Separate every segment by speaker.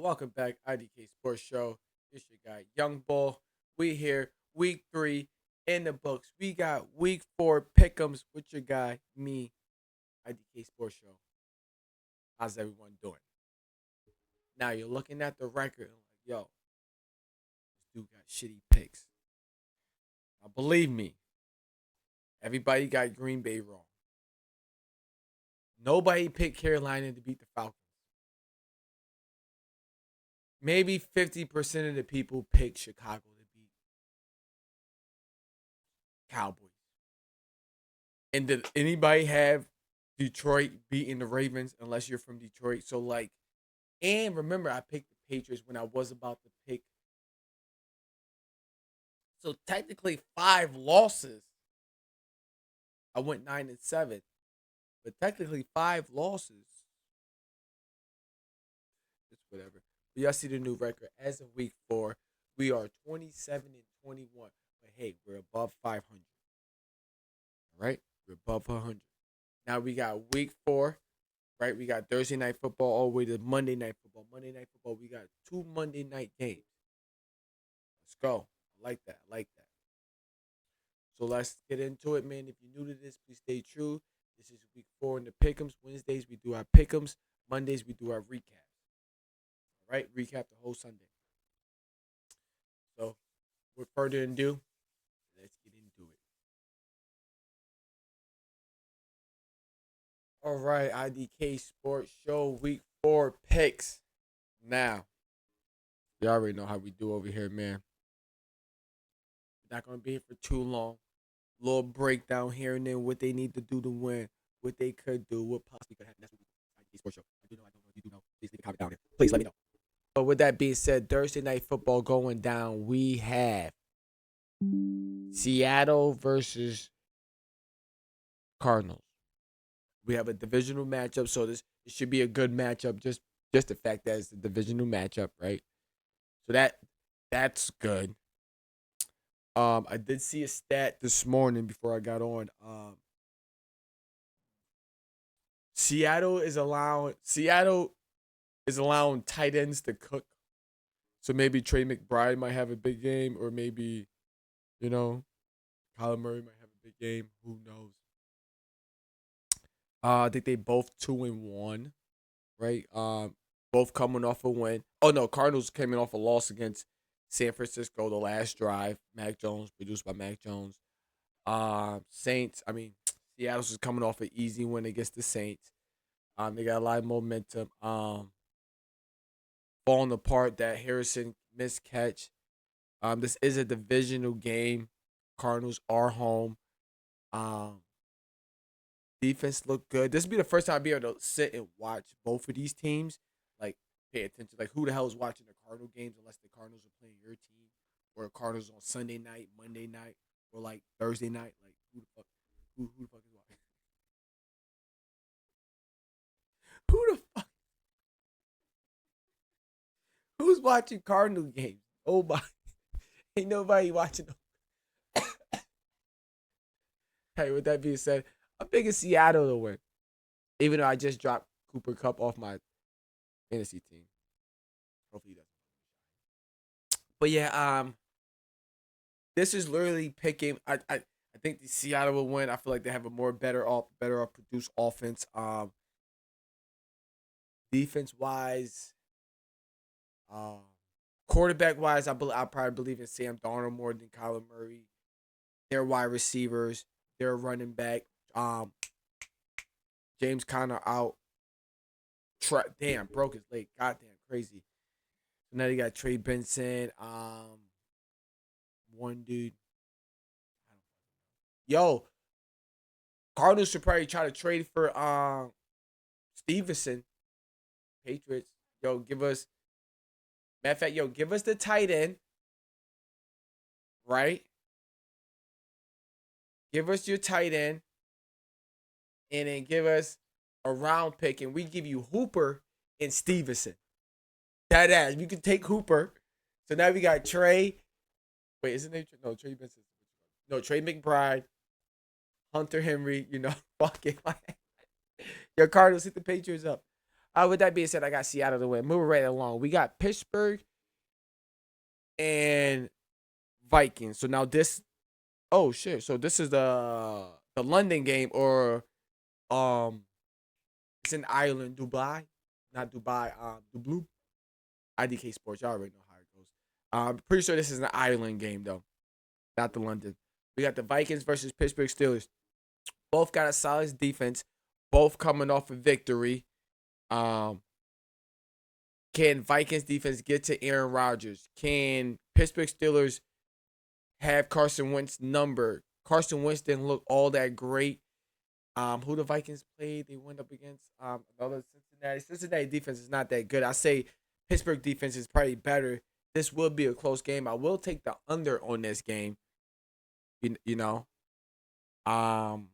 Speaker 1: Welcome back, I.D.K Sports Show. It's your guy, Young Bull. We here, week 3 in the books. We got week 4 pick'ems with your guy, me, I.D.K Sports Show. How's everyone doing? Now you're looking at the record and like, yo, this dude got shitty picks. Now believe me, everybody got Green Bay wrong. Nobody picked Carolina to beat the Falcons. Maybe 50% of the people picked Chicago to beat Cowboys. And did anybody have Detroit beating the Ravens unless you're from Detroit? So like, and remember, I picked the Patriots when I was about to pick. So technically, 5 losses. I went 9-7, but technically 5 losses. It's whatever. But y'all see the new record as of week 4. We are 27-21. But hey, we're above 500. All right, we're above 100. Now we got week 4. Right, we got Thursday night football all the way to Monday night football. Monday night football, we got 2 Monday night games. Let's go. I like that. I like that. So let's get into it, man. If you're new to this, please stay true. This is week 4 in the pick'ems. Wednesdays we do our pick'ems. Mondays we do our recap. All right, recap the whole Sunday. So, with further ado, let's get into it. All right, I.D.K Sports Show week 4 picks. Now, you already know how we do over here, man. We're not gonna be here for too long. Little breakdown here and then what they need to do to win, what they could do, what possibly could happen. That's what we do. I.D.K Sports Show. I do know, I don't know. If you do know, please leave a comment down there. Please let me know. But with that being said, Thursday night football going down. We have Seattle versus Cardinals. We have a divisional matchup, so this it should be a good matchup. Just the fact that it's a divisional matchup, right? So that's good. I did see a stat this morning before I got on. Seattle is allowing tight ends to cook. So maybe Trey McBride might have a big game, or maybe you know Kyler Murray might have a big game. Who knows? I think they both 2-1, right? Both coming off a win. Oh no, Cardinals came in off a loss against San Francisco the last drive. Mac Jones, produced by Mac Jones. Saints. I mean, Seattle's is coming off an easy win against the Saints. They got a lot of momentum. Falling apart that Harrison missed catch. This is a divisional game. Cardinals are home. Um, Defense looked good. This will be the first time I'll be able to sit and watch both of these teams. Like, pay attention. Like, who the hell is watching the Cardinal games unless the Cardinals are playing your team, or Cardinals on Sunday night, Monday night, or like Thursday night? Like, who the fuck? Who the fuck is watching? Who the fuck? Who's watching Cardinal games? Oh my! Ain't nobody watching them. Hey, with that being said, I'm picking Seattle to win. Even though I just dropped Cooper Cup off my fantasy team. Hopefully he doesn't. But yeah, this is literally picking. I think the Seattle will win. I feel like they have a more better off produced offense. Defense wise, um, quarterback wise, I probably believe in Sam Darnold more than Kyler Murray. Their wide receivers, their running back, um, James Conner out. Damn, broke his leg. Goddamn, crazy. So now they got Trey Benson. One dude. Yo, Cardinals should probably try to trade for Stevenson. Patriots. Yo, give us matter of fact, yo, give us the tight end, right? Give us your tight end, and then give us a round pick, and we give you Hooper and Stevenson. That ass. You can take Hooper. So now we got Trey. Wait, isn't it? No, Trey Benson. No, Trey McBride, Hunter Henry. Fuck it. Yo, Cardinals hit the Patriots up. With that being said, I got Seattle to win. Moving right along. We got Pittsburgh and Vikings. So now this. Oh shit. So this is the London game, or um it's in Ireland, Dubai, not Dubai. Dublin. I.D.K Sports. Y'all already know how it goes. I'm pretty sure this is an Ireland game though, not the London. We got the Vikings versus Pittsburgh Steelers. Both got a solid defense. Both coming off a victory. Um, can Vikings defense get to Aaron Rodgers? Can Pittsburgh Steelers have Carson Wentz number? Carson Wentz didn't look all that great. Who the Vikings played? They went up against another Cincinnati. Cincinnati defense is not that good. I say Pittsburgh defense is probably better. This will be a close game. I will take the under on this game. You know. Um,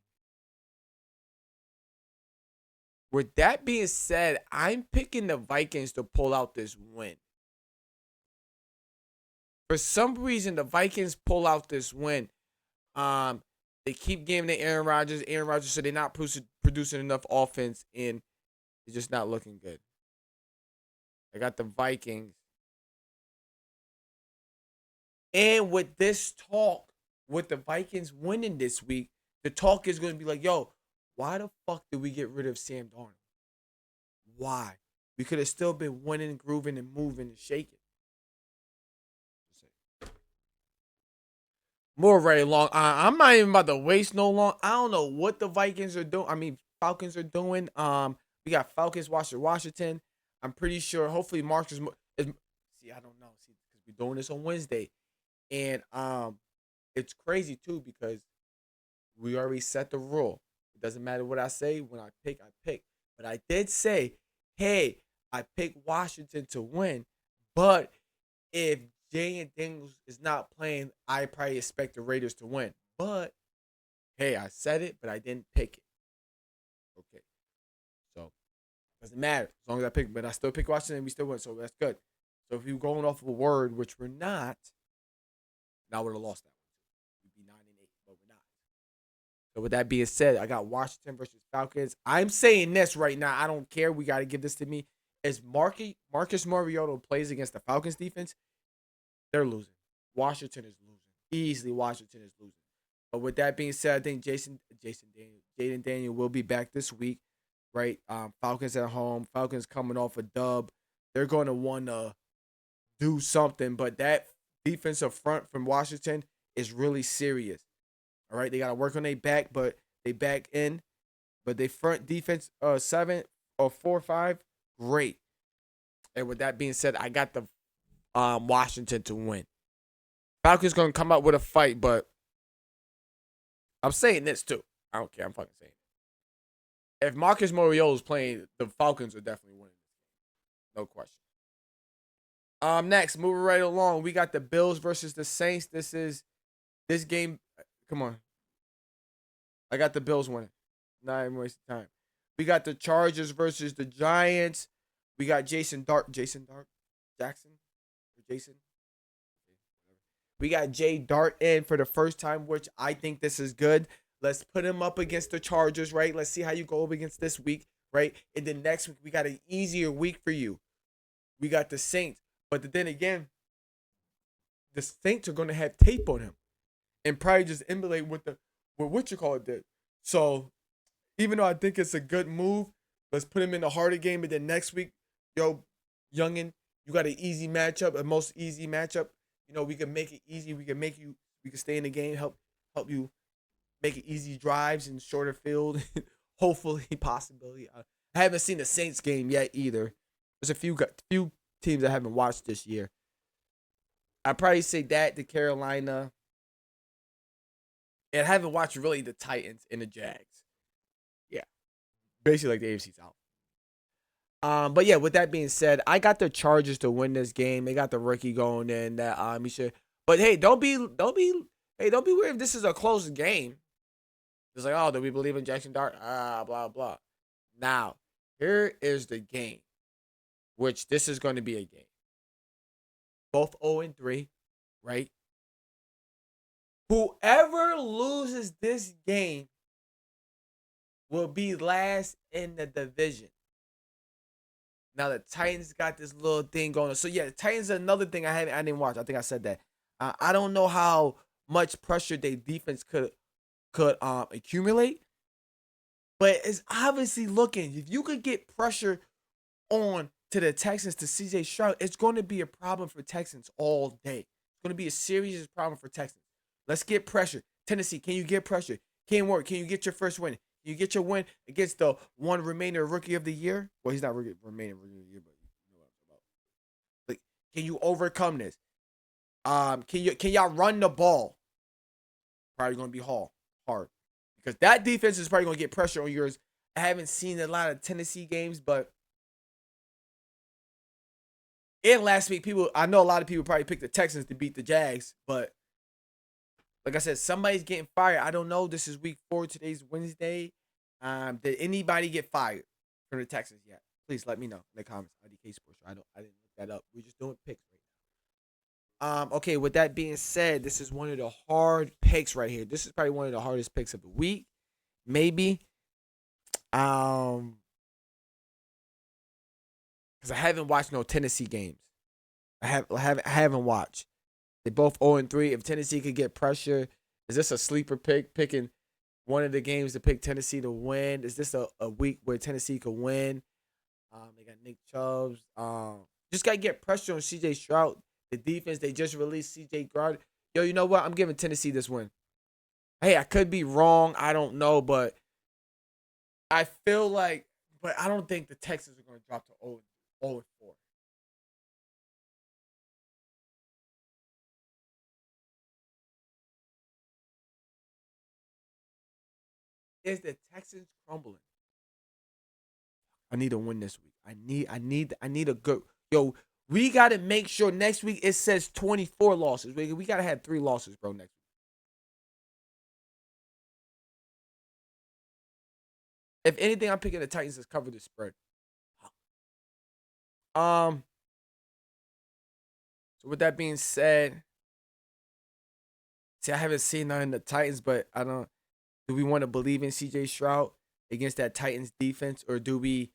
Speaker 1: with that being said, I'm picking the Vikings to pull out this win. For some reason, the Vikings pull out this win. Um, they keep giving to Aaron Rodgers. Aaron Rodgers, so they're not producing enough offense, and it's just not looking good. I got the Vikings. And with this talk, with the Vikings winning this week, the talk is going to be like, yo, why the fuck did we get rid of Sam Darnold? Why? We could have still been winning, grooving, and moving and shaking. More right long. I'm not even about to waste no long. I don't know what the Vikings are doing. I mean, Falcons are doing. We got Falcons, Washington. I'm pretty sure. Hopefully, Marcus. See, I don't know. See, because we're doing this on Wednesday, and it's crazy too because we already set the rule. It doesn't matter what I say. When I pick, I pick. But I did say, hey, I picked Washington to win, but if Jay Daniels is not playing, I probably expect the Raiders to win. But hey, I said it, but I didn't pick it. Okay, so doesn't matter as long as I pick. But I still pick Washington, we still win, so that's good. So if you're going off of a word, which we're not, now I would have lost that one. We'd be 9-8, but we're not. So with that being said, I got Washington versus Falcons. I'm saying this right now. I don't care. We got to give this to me. As Marcus Mariota plays against the Falcons defense, they're losing. Washington is losing. Easily, Washington is losing. But with that being said, I think Jaden Daniel will be back this week, right? Falcons at home. Falcons coming off a dub. They're going to want to do something, but that defensive front from Washington is really serious. All right, they got to work on their back, but they back in. But they front defense 7 or 4-5, great. And with that being said, I got the Washington to win. Falcons gonna come out with a fight, but I'm saying this too. I don't care. I'm fucking saying it. If Marcus Mariota is playing, the Falcons are definitely winning. No question. Next, moving right along, we got the Bills versus the Saints. This game. Come on, I got the Bills winning. Not even wasting time. We got the Chargers versus the Giants. We got Jackson. We got Jay Dart in for the first time, which I think this is good. Let's put him up against the Chargers, right? Let's see how you go up against this week, right? And then next week, we got an easier week for you. We got the Saints. But then again, the Saints are going to have tape on him and probably just emulate with what you call it did. So even though I think it's a good move, let's put him in the harder game. And then next week, yo, youngin, you got an easy matchup, a most easy matchup. You know, we can make it easy. We can stay in the game, help you make it easy drives and shorter field. Hopefully, possibility. I haven't seen the Saints game yet either. There's a few teams I haven't watched this year. I'd probably say that to Carolina. And I haven't watched really the Titans and the Jags. Yeah. Basically like the AFC South. But yeah, with that being said, I got the Chargers to win this game. They got the rookie going in that you should. But hey, don't be weird if this is a close game. It's like, oh, do we believe in Jackson Dart? Blah blah. Now, here is the game, which this is going to be a game. Both 0-3, right? Whoever loses this game will be last in the division. Now the Titans got this little thing going on. So yeah, the Titans are another thing I didn't watch. I think I said that. I don't know how much pressure their defense could accumulate, but it's obviously looking. If you could get pressure on to the Texans to CJ Stroud, it's going to be a problem for Texans all day. It's going to be a serious problem for Texans. Let's get pressure. Tennessee, can you get pressure? Can work. Can you get your first win? Can you get your win against the one remaining rookie of the year? Well, he's not remaining rookie of the year, but you know what I'm about. Like, can you overcome this? Can y'all run the ball? Probably going to be hard because that defense is probably going to get pressure on yours. I haven't seen a lot of Tennessee games, but and last week, I know a lot of people probably picked the Texans to beat the Jags, but like I said, somebody's getting fired. I don't know. This is week 4. Today's Wednesday. Did anybody get fired from the Texans yet? Please let me know in the comments. I.D.K Sports. I didn't look that up. We're just doing picks right now. Okay. With that being said, this is one of the hard picks right here. This is probably one of the hardest picks of the week, maybe. Because I haven't watched no Tennessee games. I haven't watched. They both 0-3. If Tennessee could get pressure, is this a sleeper pick? Picking one of the games to pick Tennessee to win. Is this a week where Tennessee could win? They got Nick Chubbs. Just gotta get pressure on CJ Stroud. The defense, they just released CJ Gard. Yo, you know what? I'm giving Tennessee this win. Hey, I could be wrong. I don't know, but I feel like, but I don't think the Texans are gonna drop to 0-4. Is the Texans crumbling? I need to win this week. I need a good yo. We gotta make sure next week it says 24 losses. We gotta have 3 losses, bro. Next week. If anything, I'm picking the Titans to cover the spread. Um. So with that being said, see, I haven't seen none in the Titans, but I don't. Do we want to believe in CJ Stroud against that Titans defense, or do we?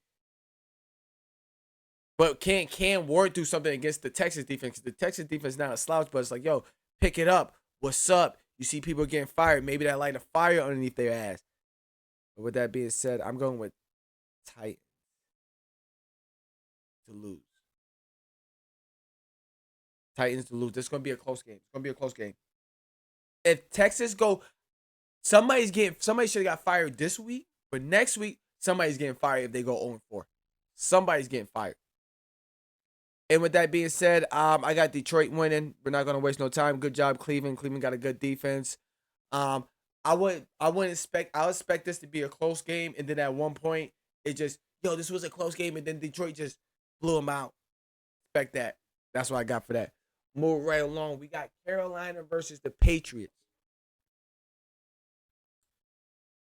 Speaker 1: But can Ward do something against the Texas defense? The Texas defense is not a slouch, but it's like, yo, pick it up. What's up? You see people getting fired. Maybe that light a fire underneath their ass. But with that being said, I'm going with Titans to lose. Titans to lose. This is gonna be a close game. It's gonna be a close game. If Texas go, somebody should have got fired this week, but next week somebody's getting fired if they go 0-4. Somebody's getting fired. And with that being said, I got Detroit winning. We're not gonna waste no time. Good job, Cleveland. Cleveland got a good defense. Um, I would expect this to be a close game, and then at one point it just this was a close game, and then Detroit just blew them out. Expect that. That's what I got for that. Move right along. We got Carolina versus the Patriots.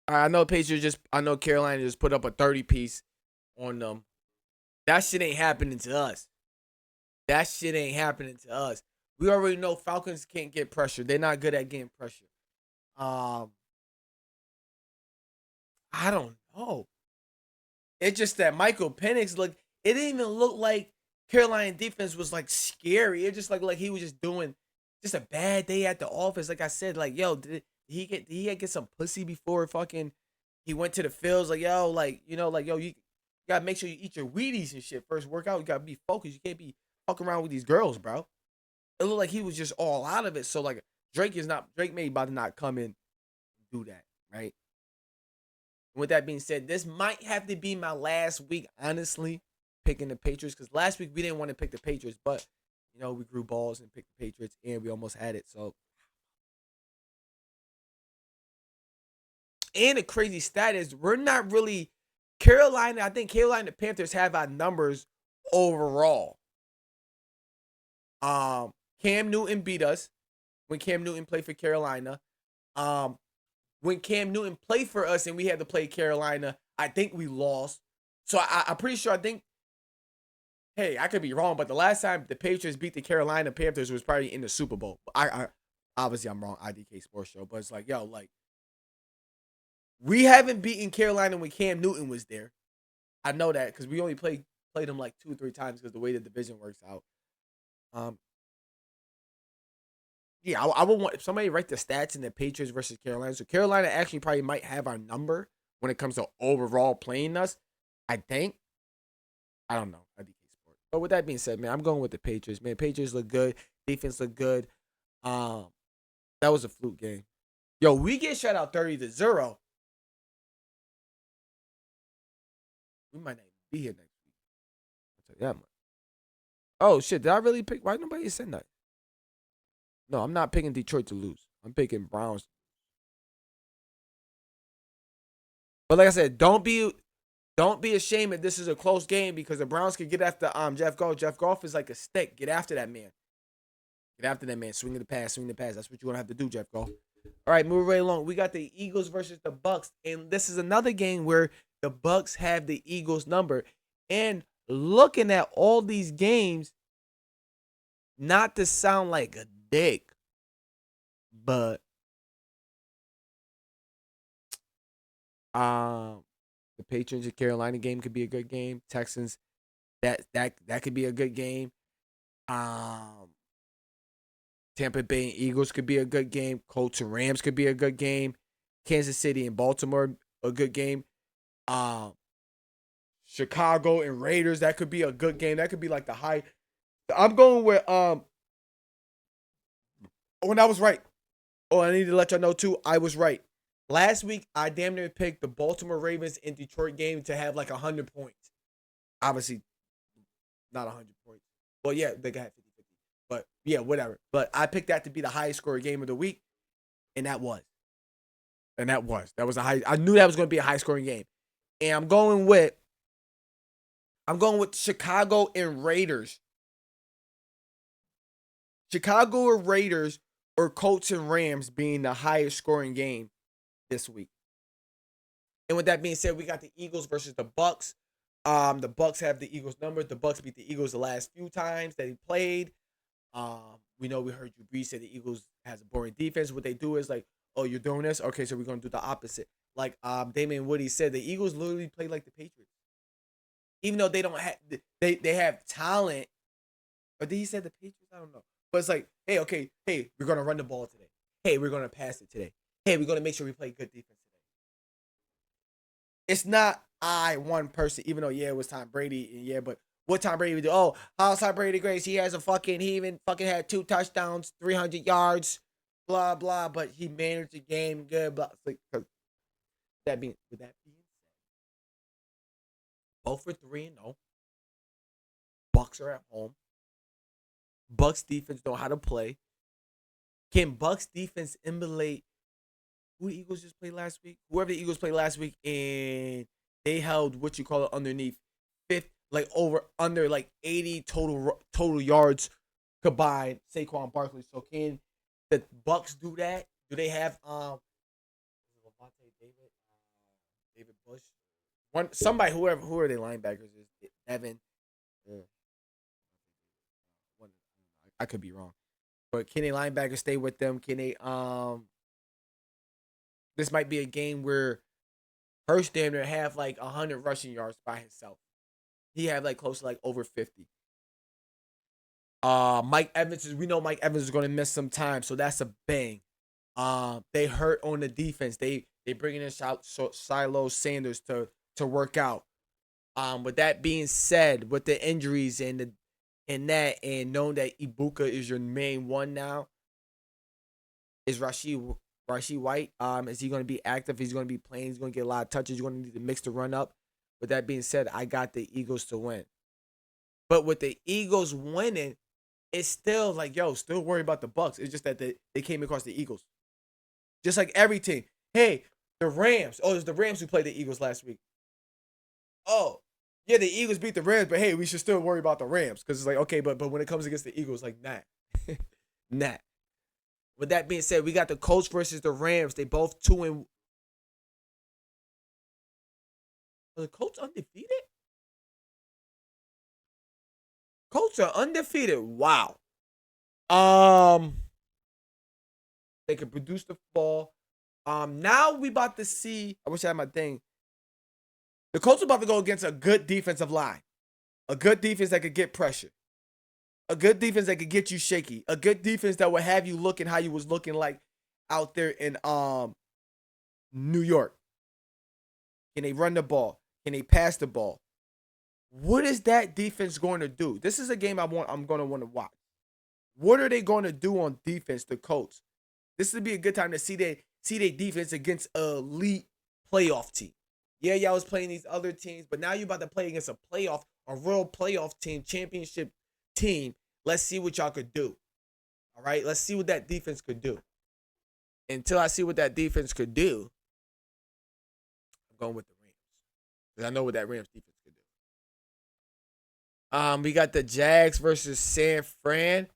Speaker 1: I know Carolina just put up a 30 piece on them. That shit ain't happening to us. That shit ain't happening to us. We already know Falcons can't get pressure. They're not good at getting pressure. Um, I don't know. It's just that Michael Penix look. It didn't even look like Carolina defense was like scary. It just like he was just doing just a bad day at the office. Like I said, like yo, did he get some pussy before fucking he went to the fields? Like yo, like like yo, you gotta make sure you eat your Wheaties and shit first. Workout, you gotta be focused. You can't be fucking around with these girls, bro. It looked like he was just all out of it. So like Drake may about to not come in and do that, right? With that being said, this might have to be my last week, honestly, picking the Patriots. Because last week we didn't want to pick the Patriots, but we grew balls and picked the Patriots, and we almost had it. So, and the crazy stat is we're not really Carolina. I think Carolina Panthers have our numbers overall. Cam Newton beat us when Cam Newton played for Carolina. Um, when Cam Newton played for us and we had to play Carolina, I think we lost. So I'm pretty sure. I think. Hey, I could be wrong, but the last time the Patriots beat the Carolina Panthers was probably in the Super Bowl. I obviously I'm wrong. I.D.K Sports Show, but it's like yo, like we haven't beaten Carolina when Cam Newton was there. I know that because we only played played them like 2 or 3 times because the way the division works out. Um, yeah, I would want if somebody write the stats in the Patriots versus Carolina. So Carolina actually probably might have our number when it comes to overall playing us. I think. I don't know. I D.K Sport. But with that being said, man, I'm going with the Patriots. Man, Patriots look good. Defense look good. Um, that was a fluke game. Yo, we get shut out 30-0. We might not even be here next week. I'll tell you that much. Oh shit! Did I really pick? Why nobody said that? No, I'm not picking Detroit to lose. I'm picking Browns. But like I said, don't be ashamed if this is a close game because the Browns could get after Jeff Goff. Jeff Goff is like a stick. Get after that man. Get after that man. Swing the pass. Swing the pass. That's what you're gonna have to do, Jeff Goff. All right, moving right along. We got the Eagles versus the Bucks, and this is another game where the Bucks have the Eagles number. And looking at all these games, not to sound like a dick, but the Patriots and Carolina game could be a good game. Texans, that could be a good game. Um, Tampa Bay and Eagles could be a good game. Colts and Rams could be a good game. Kansas City and Baltimore, a good game. Um, Chicago and Raiders, that could be a good game. That could be like the high. I'm going with when I was right. Oh, I need to let y'all know too. I was right. Last week, I damn near picked the Baltimore Ravens and Detroit game to have like 100 points. Obviously, not 100 points. Well, yeah, they got 50-50. But yeah, whatever. But I picked that to be the highest score game of the week, and that was. That was a high. I knew that was going to be a high scoring game. And I'm going with Chicago and Raiders. Chicago or Raiders or Colts and Rams being the highest scoring game this week. And with that being said, we got the Eagles versus the Bucks. The Bucks have the Eagles number. The Bucks beat the Eagles the last few times that he played. We know we heard you Brees say the Eagles has a boring defense. What they do is like, oh, you're doing this? Okay, so we're gonna do the opposite. Like Damian Woody said, the Eagles literally play like the Patriots. Even though they don't have they have talent. Or did he say the Patriots? I don't know. But it's like, hey, okay, hey, we're gonna run the ball today. Hey, we're gonna pass it today. Hey, we're gonna make sure we play good defense today. It's not one person, even though yeah, it was Tom Brady, and yeah, but what Tom Brady would do? Oh, how's Tom Brady great? He has he even fucking had 2 touchdowns, 300 yards, blah blah. But he managed the game good. Blah. Like, with that being both for 3-0. Bucks are at home. Bucks defense know how to play. Can Bucks defense emulate who the Eagles just played last week? Whoever the Eagles played last week, and they held what you call it underneath fifth, like over under like 80 total yards combined. Saquon Barkley. So can the Bucks do that? Do they have Levante David, David Bush, somebody who are they linebackers is Evan. Uh, I could be wrong, but can a linebacker stay with them? Can they This might be a game where Hurst damn near have like 100 rushing yards by himself. He had like close to like over 50. Mike Evans we know Mike Evans is going to miss some time, so that's a bang. They hurt on the defense. They bringing in Silo Sanders to work out. With that being said, with the injuries and knowing that Ibuka is your main one now, is Rashid White. Is he going to be active? He's going to be playing. He's going to get a lot of touches. You're going to need to mix the run up. With that being said, I got the Eagles to win. But with the Eagles winning, it's still like, yo, still worry about the Bucks. It's just that they came across the Eagles. Just like every team. Hey, the Rams. Oh, it's the Rams who played the Eagles last week. Oh, yeah, the Eagles beat the Rams, but hey, we should still worry about the Rams. Because it's like, okay, but when it comes against the Eagles, like, nah. Nah. With that being said, we got the Colts versus the Rams. They both 2 and. Are the Colts undefeated? Colts are undefeated. Wow. Um, they can produce the ball. Now we about to see. I wish I had my thing. The Colts are about to go against a good defensive line. A good defense that could get pressure. A good defense that could get you shaky. A good defense that would have you looking how you was looking like out there in New York. Can they run the ball? Can they pass the ball? What is that defense going to do? This is a game I'm going to want to watch. What are they going to do on defense, the Colts? This would be a good time to see their defense against an elite playoff team. Yeah, y'all was playing these other teams, but now you're about to play against a real playoff team, championship team. Let's see what y'all could do. All right, let's see what that defense could do. Until I see what that defense could do, I'm going with the Rams. Because I know what that Rams defense could do. We got the Jags versus San Fran.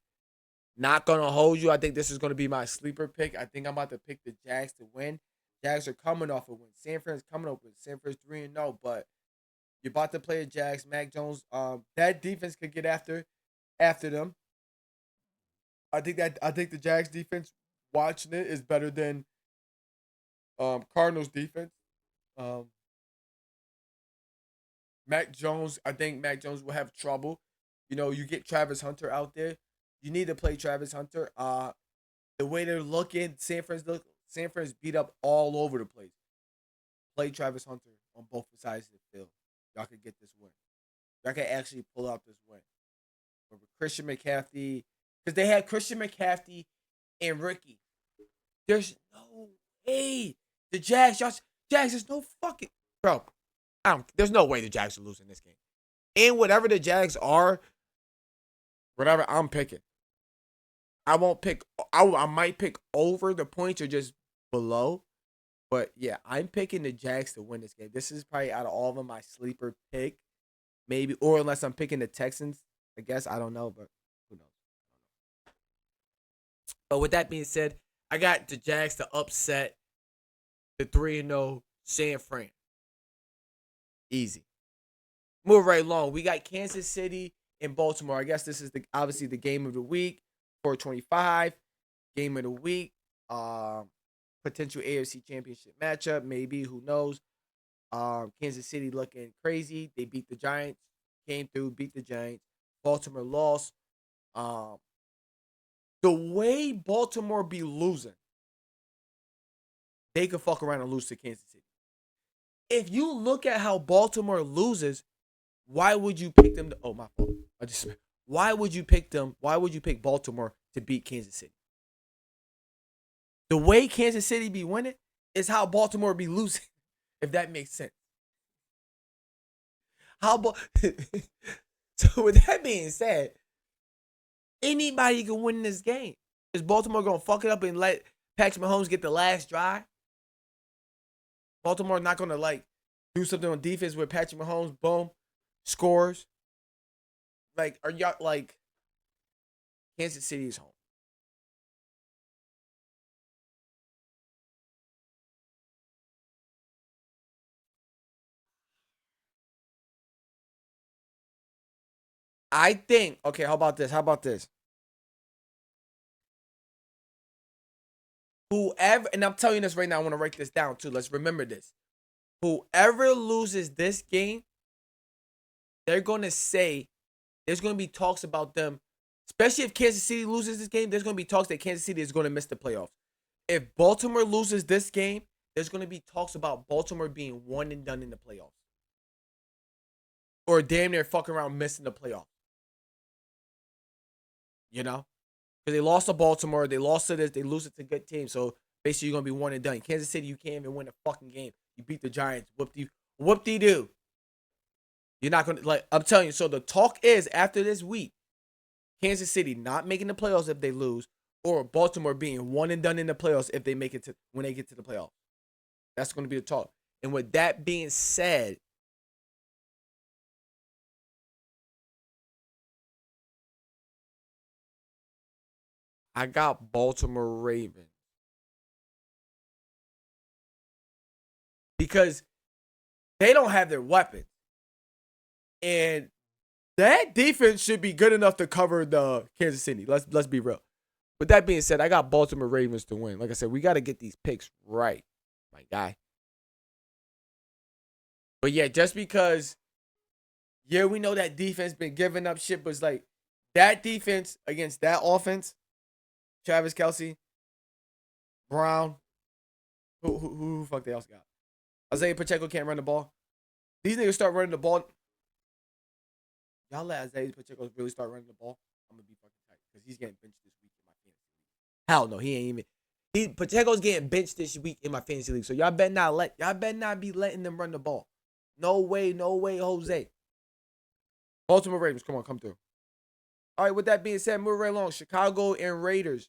Speaker 1: Not going to hold you. I think this is going to be my sleeper pick. I think I'm about to pick the Jags to win. Jags are coming off a win. San Fran's coming up with San Fran's 3-0, but you're about to play the Jags. Mac Jones, that defense could get after them. I think the Jags defense, watching it, is better than Cardinals defense. Mac Jones, I think Mac Jones will have trouble. You know, you get Travis Hunter out there. You need to play Travis Hunter. The way they're looking, San Fran's beat up all over the place. Play Travis Hunter on both sides of the field. Y'all can get this win. Y'all can actually pull out this win. But with Christian McCaffrey, because they had Christian McCaffrey and Ricky. There's no way the Jags, there's no fucking bro. There's no way the Jags are losing this game. And whatever the Jags are, whatever I'm picking. I won't pick. I might pick over the points or just below. But yeah, I'm picking the Jags to win this game. This is probably out of all of them my sleeper pick. Maybe, or unless I'm picking the Texans. I guess I don't know, but who knows? But with that being said, I got the Jags to upset the 3-0 San Fran. Easy. Move right along. We got Kansas City and Baltimore. I guess this is obviously the game of the week. 425 game of the week. Potential AFC Championship matchup. Maybe, who knows? Kansas City looking crazy. They beat the Giants. Came through, beat the Giants. Baltimore lost. The way Baltimore be losing, they could fuck around and lose to Kansas City. If you look at how Baltimore loses, why would you pick them? Oh, my fault. Why would you pick them? Why would you pick Baltimore to beat Kansas City? The way Kansas City be winning is how Baltimore be losing, if that makes sense. So with that being said, anybody can win this game. Is Baltimore going to fuck it up and let Patrick Mahomes get the last drive? Baltimore not going to do something on defense with Patrick Mahomes, boom, scores. Are y'all Kansas City's home? I think, okay, how about this? Whoever, and I'm telling you this right now, I want to write this down too. Let's remember this. Whoever loses this game, they're going to say, there's going to be talks about them, especially if Kansas City loses this game, there's going to be talks that Kansas City is going to miss the playoffs. If Baltimore loses this game, there's going to be talks about Baltimore being one and done in the playoffs. Or damn near fucking around missing the playoffs. You know? Because they lost to Baltimore, they lost to this, they lose it to good teams. So basically, you're going to be one and done. Kansas City, you can't even win a fucking game. You beat the Giants. Whoop-de-doo. You're not going to, I'm telling you. So the talk is, after this week, Kansas City not making the playoffs if they lose, or Baltimore being one and done in the playoffs if they make it to, when they get to the playoffs. That's going to be the talk. And with that being said, I got Baltimore Ravens. Because they don't have their weapons. And that defense should be good enough to cover the Kansas City. Let's be real. With that being said, I got Baltimore Ravens to win. Like I said, we got to get these picks right, my guy. But yeah, just because Yeah, we know that defense been giving up shit, but it's like that defense against that offense, Travis Kelsey, Brown, who fuck they else got? Isaiah Pacheco can't run the ball. These niggas start running the ball. Y'all let Isaiah Pacheco really start running the ball. I'm gonna be fucking tight because he's getting benched this week in my fantasy league. Hell no, he ain't even. Pacheco's getting benched this week in my fantasy league. So y'all better not be letting them run the ball. No way, Jose. Baltimore Ravens, come through. All right, with that being said, moving right along. Chicago and Raiders.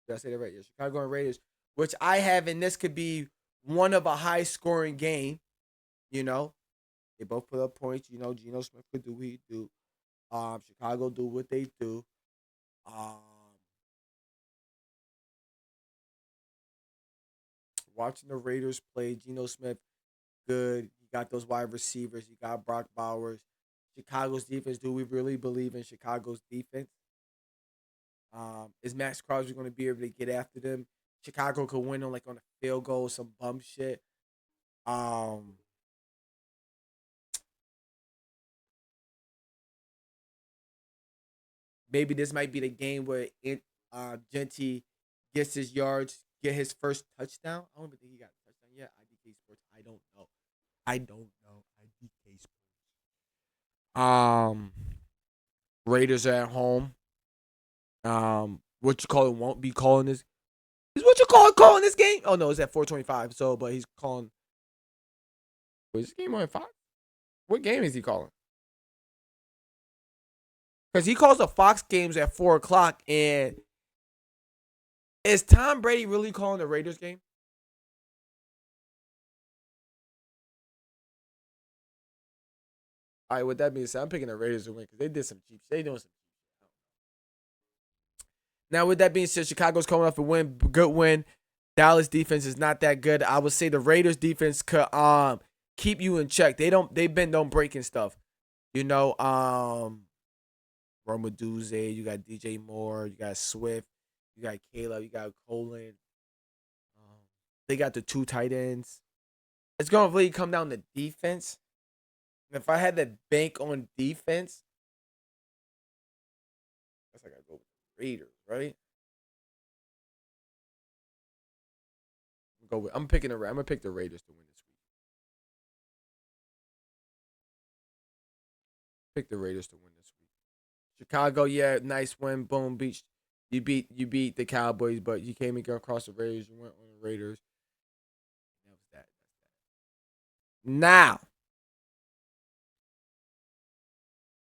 Speaker 1: Did I say that right? Yeah, Chicago and Raiders, which I have, and this could be one of a high scoring game. You know, they both put up points. You know, Geno Smith could do what he do. Chicago do what they do. Um, Watching the Raiders play, Geno Smith, good. You got those wide receivers. You got Brock Bowers. Chicago's defense. Do we really believe in Chicago's defense? Is Max Crosby going to be able to get after them? Chicago could win on a field goal, some bum shit. Um, Maybe this might be the game where Genty gets his yards, get his first touchdown. I don't even think he got a touchdown yet. I.D.K Sports. I don't know. I.D.K Sports. Um, Raiders are at home. What you call it won't be calling this. Is what you call it calling this game? Oh no, it's at 4:25. So, but he's calling. Was this game on at 5? What game is he calling? Because he calls the Fox games at 4 o'clock. And is Tom Brady really calling the Raiders game? All right, with that being said, I'm picking the Raiders to win because they did some cheap. They doing some. Now, with that being said, Chicago's coming off a win, good win. Dallas defense is not that good. I would say the Raiders defense could keep you in check. They've been don't breaking stuff. You know, Romaduze, you got DJ Moore, you got Swift, you got Caleb, you got Colin. They got the 2 tight ends. It's gonna really come down to defense. And if I had to bank on defense, I guess I gotta go with the Raiders, right? I'm gonna pick the Raiders to win this week. Pick the Raiders to win this week. Chicago, yeah, nice win. Boom, you beat the Cowboys, but you came and go across the Raiders. You went on the Raiders. That was that. Now,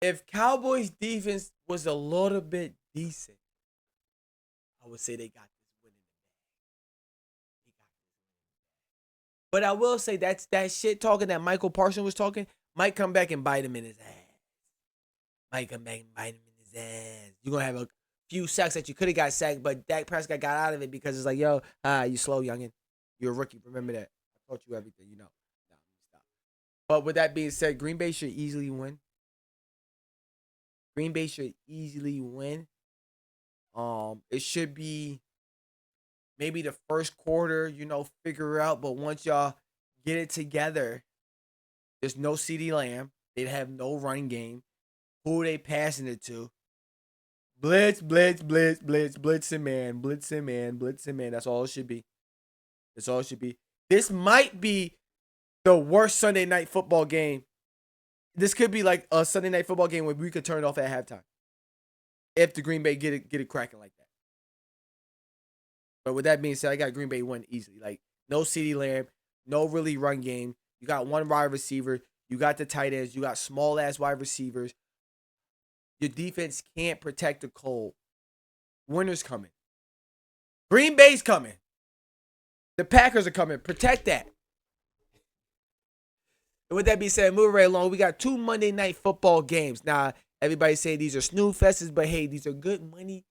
Speaker 1: if Cowboys defense was a little bit decent, I would say they got this win in the bag. They got this. But I will say that's that shit talking that Michael Parsons was talking might come back and bite him in his ass. Might come back and bite him in his ass. You're gonna have a few sacks that you could have got sacked, but Dak Prescott got out of it because it's like, yo, you slow youngin. You're a rookie. Remember that. I taught you everything, you know. No, stop. But with that being said, Green Bay should easily win. Green Bay should easily win. It should be maybe the first quarter, figure out. But once y'all get it together, there's no CD Lamb. They'd have no run game. Who are they passing it to? Blitz, blitz, blitz, blitz, blitzing man, blitzing man, blitzing man. That's all it should be. That's all it should be. This might be the worst Sunday night football game. This could be like a Sunday night football game where we could turn it off at halftime if the Green Bay get it cracking like that. But with that being said, I got Green Bay win easily. Like no CD Lamb, no really run game. You got one wide receiver. You got the tight ends. You got small ass wide receivers. Your defense can't protect the cold. Winter's coming. Green Bay's coming. The Packers are coming. Protect that. And with that being said, moving right along, we got 2 Monday night football games. Now, everybody say these are snooze fests, but hey, these are good money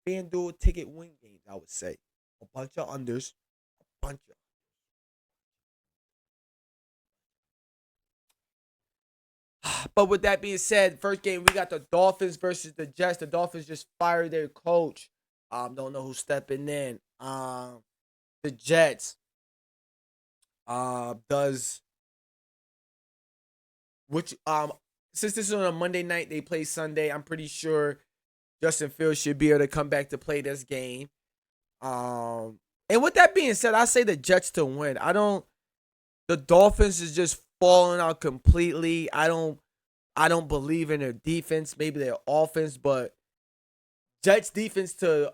Speaker 1: FanDuel ticket win games, I would say. A bunch of unders. A bunch of. But with that being said, first game, we got the Dolphins versus the Jets. The Dolphins just fired their coach. Don't know who's stepping in. The Jets does which since this is on a Monday night, they play Sunday. I'm pretty sure Justin Fields should be able to come back to play this game. And with that being said, I say the Jets to win. I don't. The Dolphins is just falling out completely. I don't believe in their defense. Maybe their offense, but Jets defense to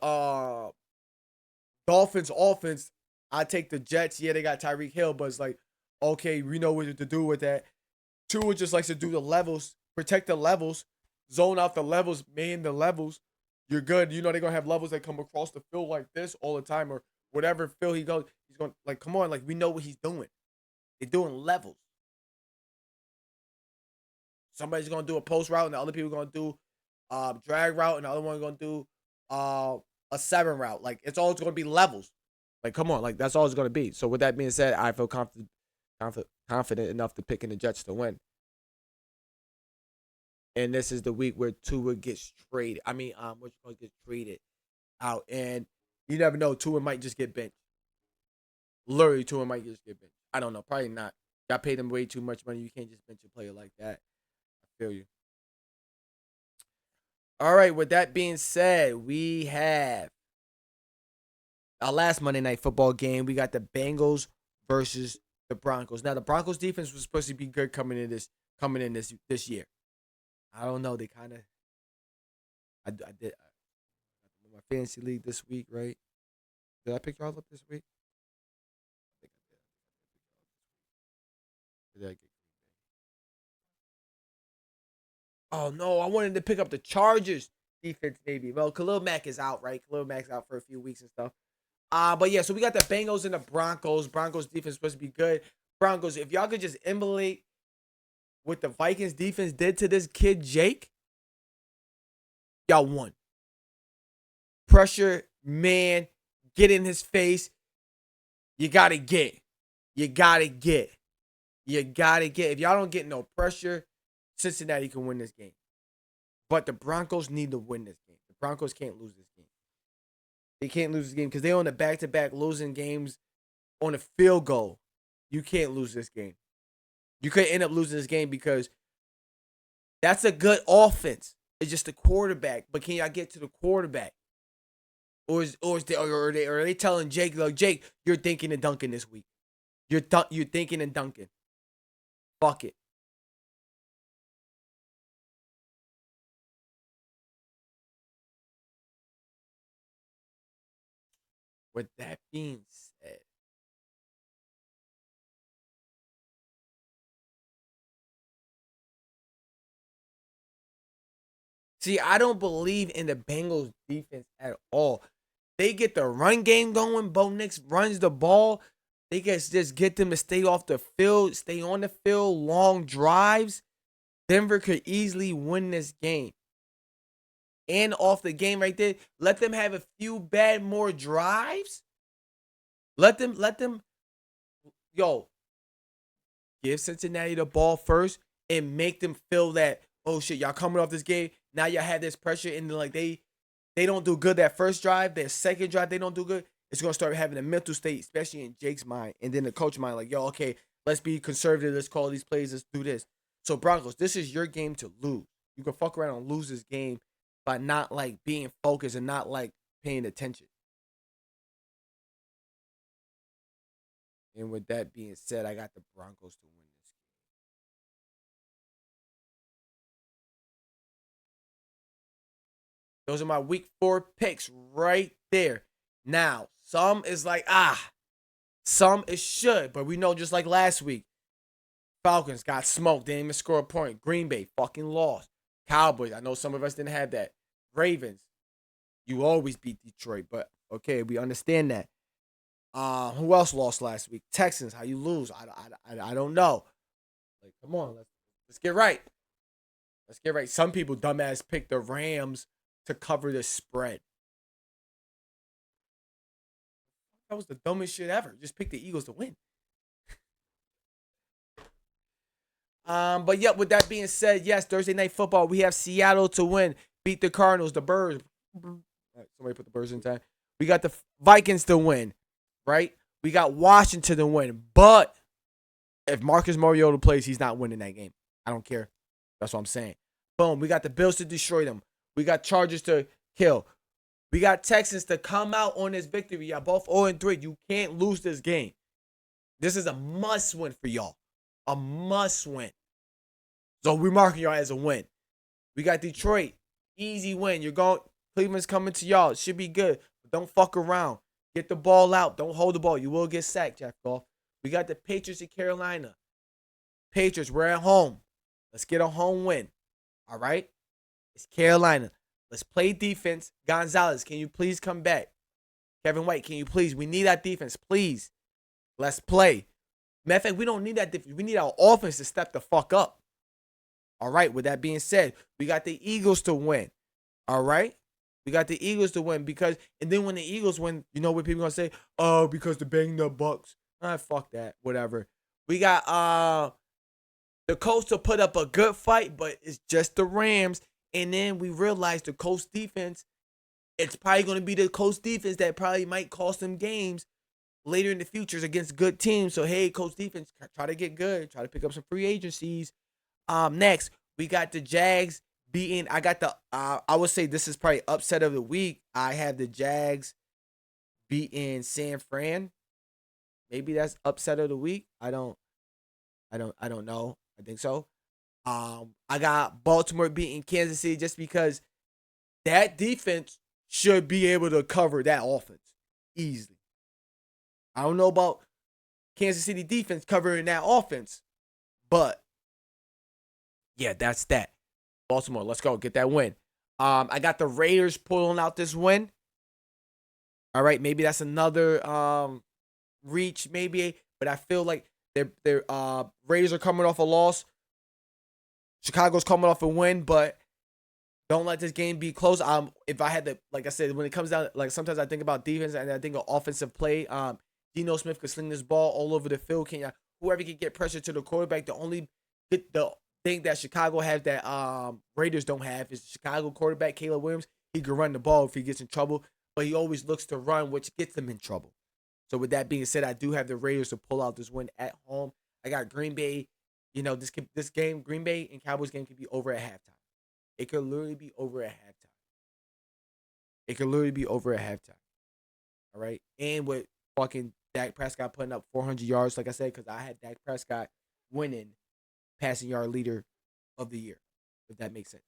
Speaker 1: Dolphins offense. I take the Jets. Yeah, they got Tyreek Hill, but it's like, okay, we know what to do with that. Tua just likes to do the levels, protect the levels, zone out the levels, man the levels. You're good. You know they're gonna have levels that come across the field like this all the time, or whatever field he goes. He's going like, come on, like we know what he's doing. They're doing levels. Somebody's gonna do a post route, and the other people are gonna do drag route, and the other one's gonna do a 7 route. Like it's always gonna be levels. Like come on, like that's all it's gonna be. So with that being said, I feel confident enough to pick in the Jets to win. And this is the week where Tua gets traded. I mean, which one gets traded out, and you never know. Tua might just get benched. Literally, Tua might just get benched. I don't know. Probably not. Got paid him way too much money. You can't just bench a player like that. I feel you. All right. With that being said, we have our last Monday Night Football game. We got the Bengals versus the Broncos. Now, the Broncos defense was supposed to be good coming in this year. I don't know. They kind of. I did my fantasy league this week, right? Did I pick y'all up this week? I think I did. Did I get? Oh no, I wanted to pick up the Chargers defense maybe. Well, Khalil Mack is out, right? Khalil Mack's out for a few weeks and stuff. But yeah, so we got the Bengals and the Broncos. Broncos defense supposed to be good. Broncos, if y'all could just emulate what the Vikings defense did to this kid Jake, y'all won. Pressure, man, get in his face. You gotta get. You gotta get. You gotta get. If y'all don't get no pressure, Cincinnati can win this game. But the Broncos need to win this game. The Broncos can't lose this game. They can't lose this game because they're on the back-to-back losing games on a field goal. You can't lose this game. You could end up losing this game because that's a good offense. It's just the quarterback. But can y'all get to the quarterback? Or are they telling Jake, like, Jake, you're thinking and dunking this week. You're thinking and dunking. Fuck it. With that being said, see, I don't believe in the Bengals defense at all. They get the run game going. Bo Nix runs the ball. They just get them to stay off the field, stay on the field, long drives. Denver could easily win this game. And off the game right there, let them have a few bad more drives. Let them, yo, give Cincinnati the ball first and make them feel that, oh shit, y'all coming off this game. Now y'all have this pressure and like they don't do good that first drive, their second drive, they don't do good. It's gonna start having a mental state, especially in Jake's mind, and then the coach mind, like, yo, okay, let's be conservative, let's call these plays, let's do this. So Broncos, this is your game to lose. You can fuck around and lose this game by not like being focused and not like paying attention. And with that being said, I got the Broncos to win this game. Those are my week 4 picks right there. Now, some is like, some is should, but we know just like last week, Falcons got smoked. They didn't even score a point. Green Bay fucking lost. Cowboys, I know some of us didn't have that. Ravens, you always beat Detroit, but okay, we understand that. Who else lost last week? Texans, how you lose? I don't know. Like, come on, let's get right. Let's get right. Some people dumbass picked the Rams to cover the spread. That was the dumbest shit ever. Just pick the Eagles to win. But yeah, with that being said, yes, Thursday night football, we have Seattle to win, beat the Cardinals, the Birds. Somebody put the Birds in time. We got the Vikings to win, right? We got Washington to win. But if Marcus Mariota plays, he's not winning that game. I don't care. That's what I'm saying. Boom. We got the Bills to destroy them. We got Chargers to kill. We got Texans to come out on this victory. Y'all both 0-3. You can't lose this game. This is a must win for y'all. A must win. So we're marking y'all as a win. We got Detroit. Easy win. You're going. Cleveland's coming to y'all. It should be good. But don't fuck around. Get the ball out. Don't hold the ball. You will get sacked, Jack Goff. We got the Patriots in Carolina. Patriots, we're at home. Let's get a home win. All right? It's Carolina. Let's play defense. Gonzalez, can you please come back? Kevin White, can you please? We need that defense, please. Let's play. Matter of fact, we don't need that defense. We need our offense to step the fuck up. All right, with that being said, we got the Eagles to win. All right? We got the Eagles to win because, and then when the Eagles win, you know what people going to say? Oh, because the banged up Bucks. Fuck that. Whatever. We got the Colts to put up a good fight, but it's just the Rams. And then we realized the Colts defense, it's probably going to be the Colts defense that probably might cost them games later in the futures against good teams. So, hey, Colts defense, try to get good. Try to pick up some free agencies. Next, we got the Jags beating. I got the, I would say this is probably upset of the week. I have the Jags beating San Fran. Maybe that's upset of the week. I don't know. I think so. I got Baltimore beating Kansas City just because that defense should be able to cover that offense easily. I don't know about Kansas City defense covering that offense, but yeah, that's that. Baltimore, let's go get that win. I got the Raiders pulling out this win. All right, maybe that's another reach, maybe, but I feel like their Raiders are coming off a loss. Chicago's coming off a win, but don't let this game be close. If I had to, like I said, when it comes down, like sometimes I think about defense and I think of offensive play. Geno Smith could sling this ball all over the field. Whoever can get pressure to the quarterback. The thing that Chicago has that Raiders don't have is the Chicago quarterback Caleb Williams. He can run the ball if he gets in trouble, but he always looks to run, which gets them in trouble. So with that being said, I do have the Raiders to pull out this win at home. I got Green Bay. You know, this game, Green Bay and Cowboys game could be over at halftime. It could literally be over at halftime. It could literally be over at halftime. All right? And with fucking Dak Prescott putting up 400 yards, like I said, because I had Dak Prescott winning passing yard leader of the year, if that makes sense.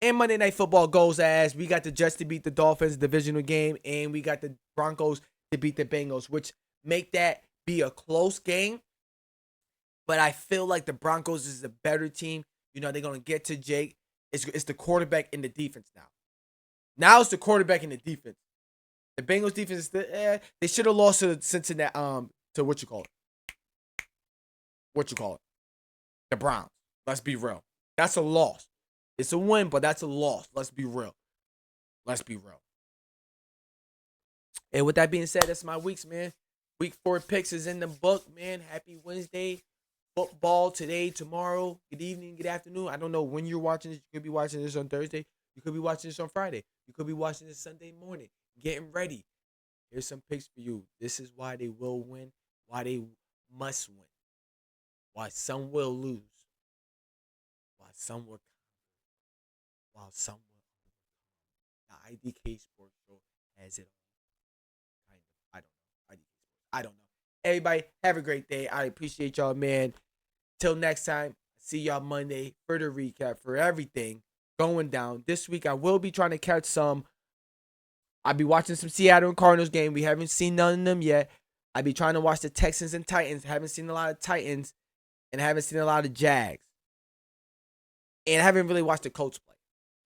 Speaker 1: And Monday Night Football goes as we got the Jets to beat the Dolphins divisional game, and we got the Broncos to beat the Bengals, which make that be a close game. But I feel like the Broncos is a better team. You know, they're going to get to Jake. It's the quarterback and the defense now. Now it's the quarterback and the defense. The Bengals defense is they should have lost to Cincinnati, to what you call it. The Browns. Let's be real. That's a loss. It's a win, but that's a loss. Let's be real. And with that being said, that's my weeks, man. Week 4 picks is in the book, man. Happy Wednesday. Football today, tomorrow. Good evening, good afternoon. I don't know when you're watching this. You could be watching this on Thursday. You could be watching this on Friday. You could be watching this Sunday morning. Getting ready. Here's some picks for you. This is why they will win. Why they must win. Why some will lose. Why some will. While some will. The I.D.K Sports Show has it all. Kind of. I don't know. I.D.K Sports. I don't know. Everybody, have a great day. I appreciate y'all, man. Till next time, see y'all Monday for the recap for everything going down. This week, I will be trying to catch some. I'll be watching some Seattle and Cardinals game. We haven't seen none of them yet. I'll be trying to watch the Texans and Titans. Haven't seen a lot of Titans and haven't seen a lot of Jags. And I haven't really watched the Colts play.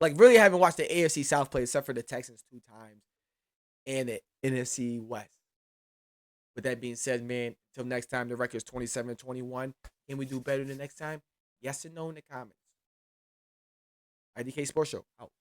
Speaker 1: Like, really haven't watched the AFC South play except for the Texans 2 times and the NFC West. With that being said, man, until next time, the record is 27-21. Can we do better the next time? Yes or no in the comments. I.D.K Sports Show, out.